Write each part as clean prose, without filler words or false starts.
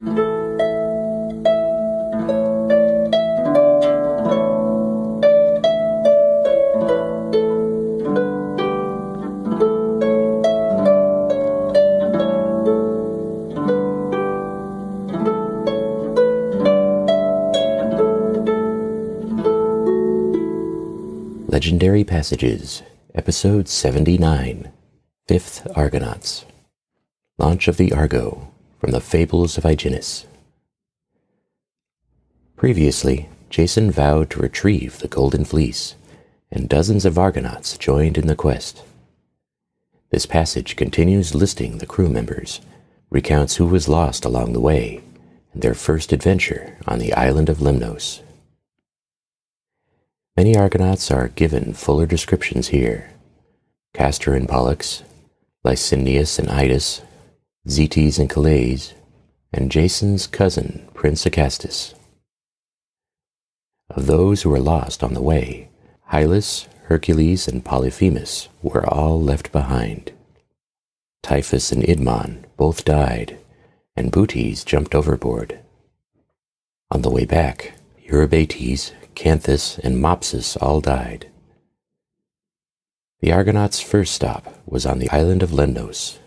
Legendary Passages, Episode 79, 5th Argonauts. Launch of the Argo, from the Fables of Hyginus. Previously, Jason vowed to retrieve the Golden Fleece, and dozens of Argonauts joined in the quest. This passage continues listing the crew members, recounts who was lost along the way, and their first adventure on the Island of Lemnos. Many Argonauts are given fuller descriptions here. Castor and Pollux, Lynceus and Idas, Zetes and Calais, and Jason's cousin, Prince Acastus. Of those who were lost on the way, Hylus, Hercules, and Polyphemus were all left behind. Tiphys and Idmon both died, and Bootes jumped overboard. On the way back, Eurybates, Canthus, and Mopsus all died. The Argonauts' first stop was on the Island of Lemnos.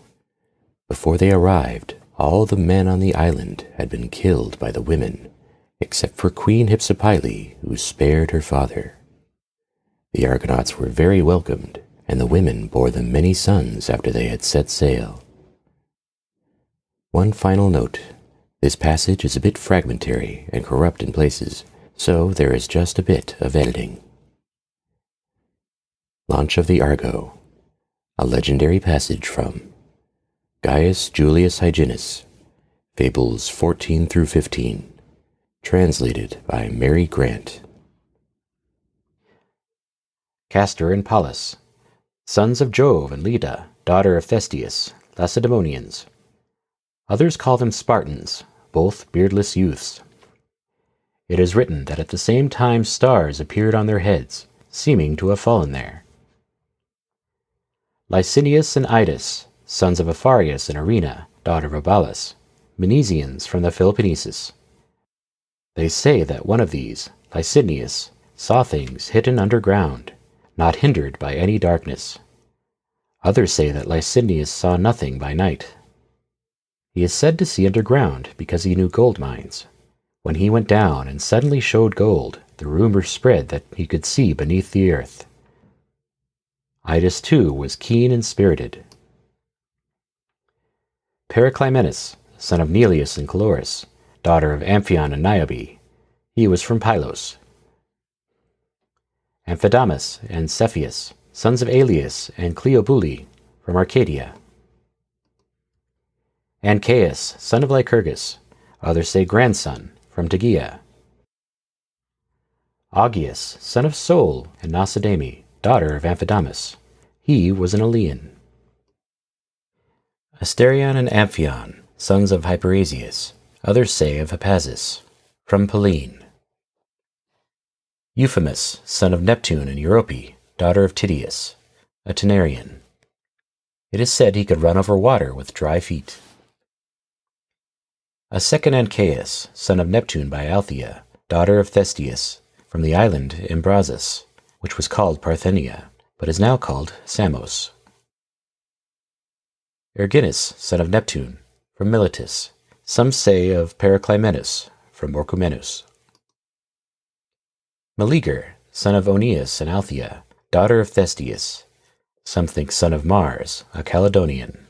Before they arrived, all the men on the island had been killed by the women, except for Queen Hypsipyle, who spared her father. The Argonauts were very welcomed, and the women bore them many sons after they had set sail. One final note: this passage is a bit fragmentary and corrupt in places, so there is just a bit of editing. Launch of the Argo, a legendary passage from Gaius Julius Hyginus, Fables 14 through 15, translated by Mary Grant. Castor and Pollux, sons of Jove and Leda, daughter of Theseus, Lacedaemonians. Others call them Spartans, both beardless youths. It is written that at the same time stars appeared on their heads, seeming to have fallen there. Lynceus and Idas, sons of Aphareus and Arena, daughter of Obalus, Menesians from the Peloponnesus. They say that one of these, Lynceus, saw things hidden underground, not hindered by any darkness. Others say that Lynceus saw nothing by night. He is said to see underground because he knew gold mines. When he went down and suddenly showed gold, the rumor spread that he could see beneath the earth. Idas, too, was keen and spirited. Periclymenus, son of Neleus and Chloris, daughter of Amphion and Niobe. He was from Pylos. Amphidamus and Cepheus, sons of Alius and Cleobule, from Arcadia. Ancaeus, son of Lycurgus, others say grandson, from Tegea. Augeas, son of Sol and Nausodame, daughter of Amphidamus. He was an Elean. Asterion and Amphion, sons of Hyperasius, others say of Hippasus, from Pellene. Euphemus, son of Neptune and Europe, daughter of Tydeus, a Taenarian. It is said he could run over water with dry feet. A second Ancaeus, son of Neptune by Althea, daughter of Theseus, from the island Imbrasus, which was called Parthenia, but is now called Samos. Erginus, son of Neptune, from Miletus, some say of Periclymenus, from Orchomenus. Meleager, son of Oeneus and Althea, daughter of Theseus, some think son of Mars, a Caledonian.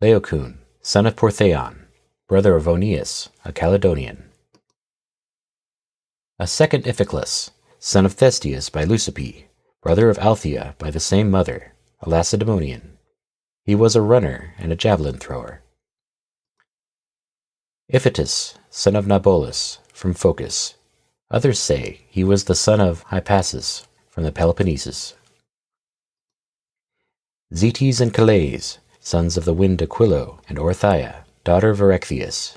Laocoon, son of Portheon, brother of Oeneus, a Caledonian. A second Iphiclus, son of Theseus by Leucippe, brother of Althea by the same mother, a Lacedaemonian. He was a runner and a javelin thrower. Iphitus, son of Nabolus, from Phocis. Others say he was the son of Hippasus, from the Peloponnesus. Zetes and Calais, sons of the wind Aquilo and Orthia, daughter of Erechtheus.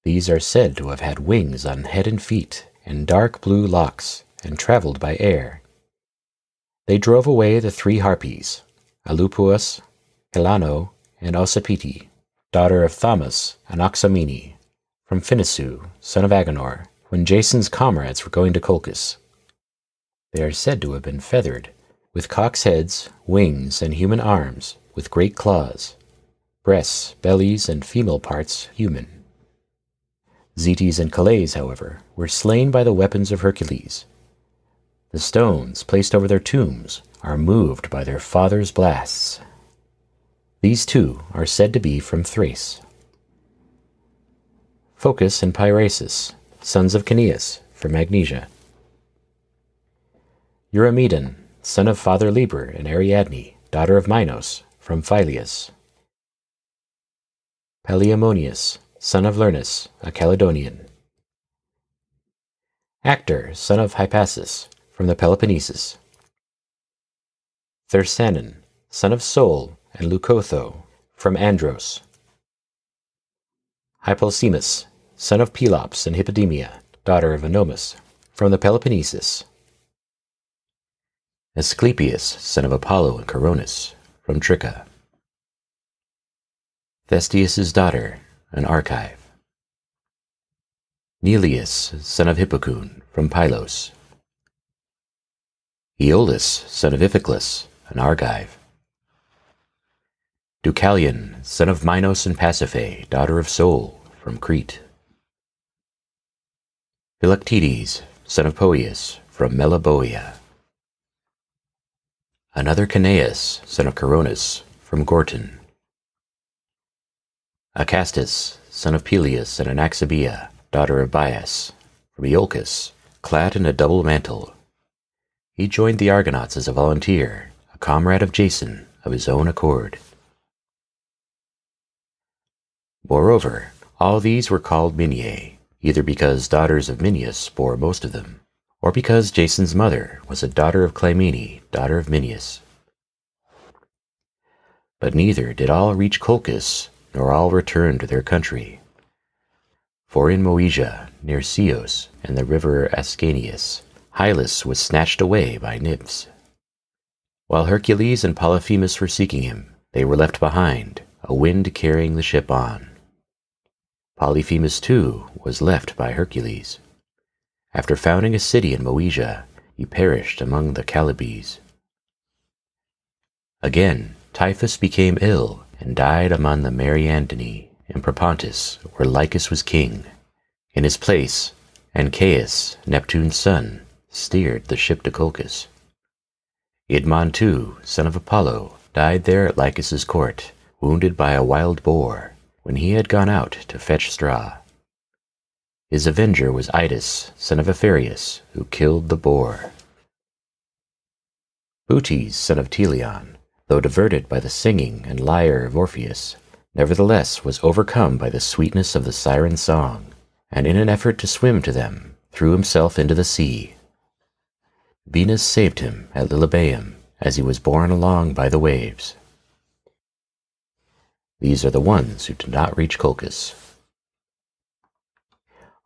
These are said to have had wings on head and feet, and dark blue locks, and travelled by air. They drove away the 3 Harpies, Alupuus, Helano, and Ocypete. daughter of Thamus and Oxamene, from Phinisu, son of Agenor, when Jason's comrades were going to Colchis. They are said to have been feathered, with cocks' heads, wings, and human arms, with great claws, breasts, bellies, and female parts human. Zetes and Calais, however, were slain by the weapons of Hercules. The stones placed over their tombs are moved by their father's blasts. These two are said to be from Thrace. Phocus and Pyrasus, sons of Caeneus, from Magnesia. Eurymedon, son of Father Liber and Ariadne, daughter of Minos, from Phyleus. Palaemonius, son of Lernus, a Caledonian. Actor, son of Hypasus, from the Peloponnesus. Thersanon, son of Sol and Leucotho, from Andros. Hypolsemus, son of Pelops and Hippodamia, daughter of Anomus, from the Peloponnesus. Asclepius, son of Apollo and Coronis, from Tricca. Thestius' daughter, an Archive. Neleus, son of Hippocune, from Pylos. Aeolus, son of Iphiclus, an Argive. Deucalion, son of Minos and Pasiphae, daughter of Sol, from Crete. Philoctetes, son of Poeas, from Meliboea. Another Caeneus, son of Coronis, from Gortyn. Acastus, son of Peleus and Anaxabia, daughter of Bias, from Iolcus, clad in a double mantle. He joined the Argonauts as a volunteer, a comrade of Jason, of his own accord. Moreover, all these were called Miniae, either because daughters of Minius bore most of them, or because Jason's mother was a daughter of Clymene, daughter of Minius. But neither did all reach Colchis, nor all return to their country. For in Moesia, near Ceos and the river Ascanius, Hylus was snatched away by nymphs. While Hercules and Polyphemus were seeking him, they were left behind, a wind carrying the ship on. Polyphemus, too, was left by Hercules. After founding a city in Moesia, he perished among the Chalybes. Again, Tiphys became ill and died among the Mariandyni in Propontis, where Lycus was king. In his place, Ancaeus, Neptune's son, steered the ship to Colchis. Idmon, too, son of Apollo, died there at Lycus's court, wounded by a wild boar, when he had gone out to fetch straw. His avenger was Idas, son of Apharius, who killed the boar. Butes, son of Teleon, though diverted by the singing and lyre of Orpheus, nevertheless was overcome by the sweetness of the siren's song, and in an effort to swim to them, threw himself into the sea. Venus saved him at Lilybaeum, as he was borne along by the waves. These are the ones who did not reach Colchis.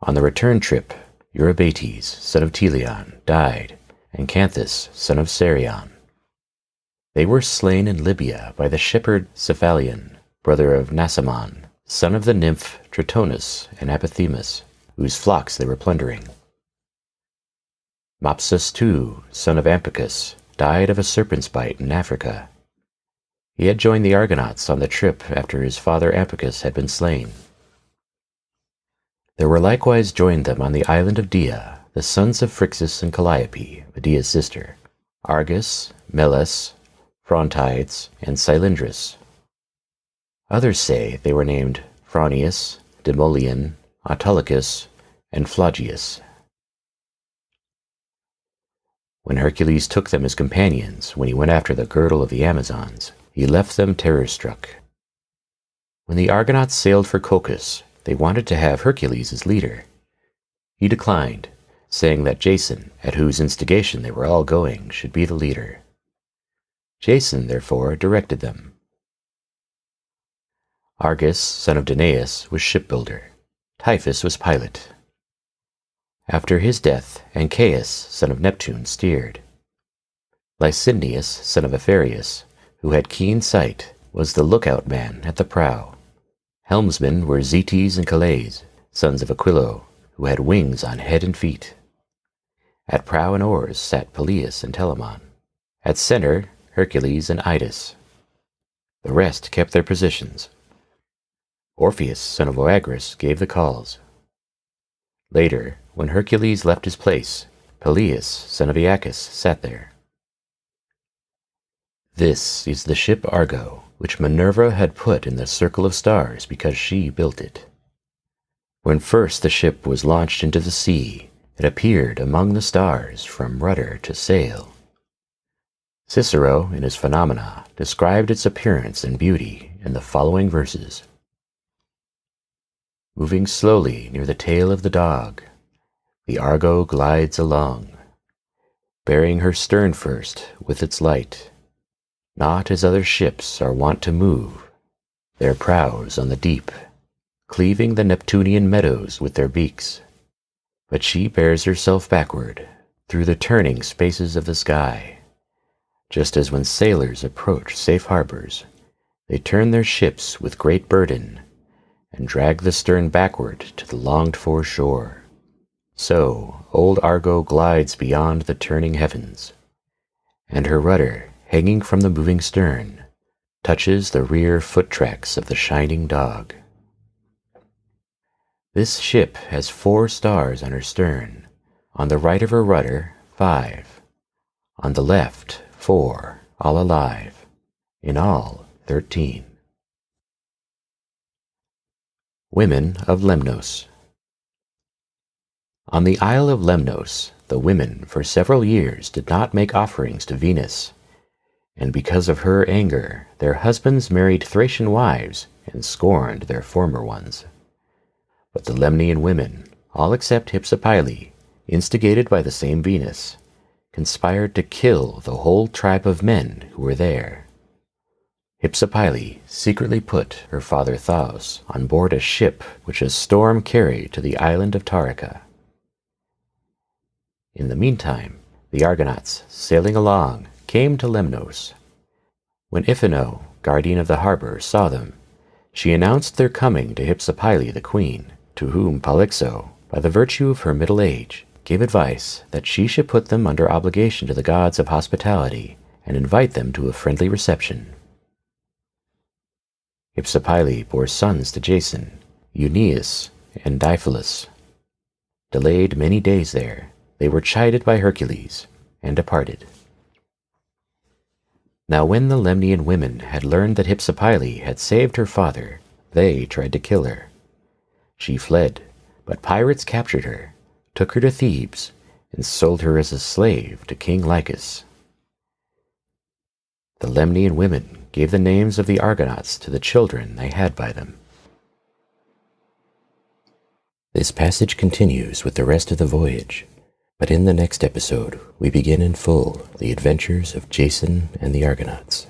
On the return trip, Eurybates, son of Teleon, died, and Canthus, son of Serion. They were slain in Libya by the shepherd Cephalion, brother of Nasamon, son of the nymph Tritonus and Apothemus, whose flocks they were plundering. Mopsus, too, son of Ampycus, died of a serpent's bite in Africa. He had joined the Argonauts on the trip after his father Ampycus had been slain. There were likewise joined them on the island of Dia the sons of Phrixus and Calliope, Medea's sister, Argus, Meles, Phrontides, and Cylindrus. Others say they were named Phronius, Demoleon, Autolycus, and Phlaugius. When Hercules took them as companions when he went after the girdle of the Amazons, he left them terror-struck. When the Argonauts sailed for Colchis, they wanted to have Hercules as leader. He declined, saying that Jason, at whose instigation they were all going, should be the leader. Jason, therefore, directed them. Argus, son of Danaus, was shipbuilder. Tiphys was pilot. After his death, Ancaeus, son of Neptune, steered. Licinius, son of Apharius, who had keen sight, was the lookout man at the prow. Helmsmen were Zetes and Calais, sons of Aquilo, who had wings on head and feet. At prow and oars sat Peleus and Telamon. At center, Hercules and Idas. The rest kept their positions. Orpheus, son of Oeagrus, gave the calls. Later, when Hercules left his place, Peleus, son of Aeacus, sat there. This is the ship Argo, which Minerva had put in the circle of stars because she built it. When first the ship was launched into the sea, it appeared among the stars from rudder to sail. Cicero, in his Phenomena, described its appearance and beauty in the following verses. Moving slowly near the tail of the dog, the Argo glides along, bearing her stern first with its light, not as other ships are wont to move, their prows on the deep, cleaving the Neptunian meadows with their beaks. But she bears herself backward, through the turning spaces of the sky, just as when sailors approach safe harbors, they turn their ships with great burden, and drag the stern backward to the longed-for shore. So old Argo glides beyond the turning heavens, and her rudder, hanging from the moving stern, touches the rear foot-tracks of the shining dog. This ship has 4 stars on her stern, on the right of her rudder 5, on the left 4, all alive, in all 13. Women of Lemnos. On the Isle of Lemnos, the women for several years did not make offerings to Venus, and because of her anger, their husbands married Thracian wives and scorned their former ones. But the Lemnian women, all except Hypsipyle, instigated by the same Venus, conspired to kill the whole tribe of men who were there. Hypsipyle secretly put her father Thaus on board a ship which a storm carried to the island of Taurica. In the meantime, the Argonauts, sailing along, came to Lemnos. When Iphino, guardian of the harbor, saw them, she announced their coming to Hypsipyle the queen, to whom Polyxo, by the virtue of her middle age, gave advice that she should put them under obligation to the gods of hospitality and invite them to a friendly reception. Hypsipyle bore sons to Jason, Euneus, and Diphylus. Delayed many days there, they were chided by Hercules, and departed. Now when the Lemnian women had learned that Hypsipyle had saved her father, they tried to kill her. She fled, but pirates captured her, took her to Thebes, and sold her as a slave to King Lycus. The Lemnian women gave the names of the Argonauts to the children they had by them. This passage continues with the rest of the voyage, but in the next episode we begin in full the adventures of Jason and the Argonauts.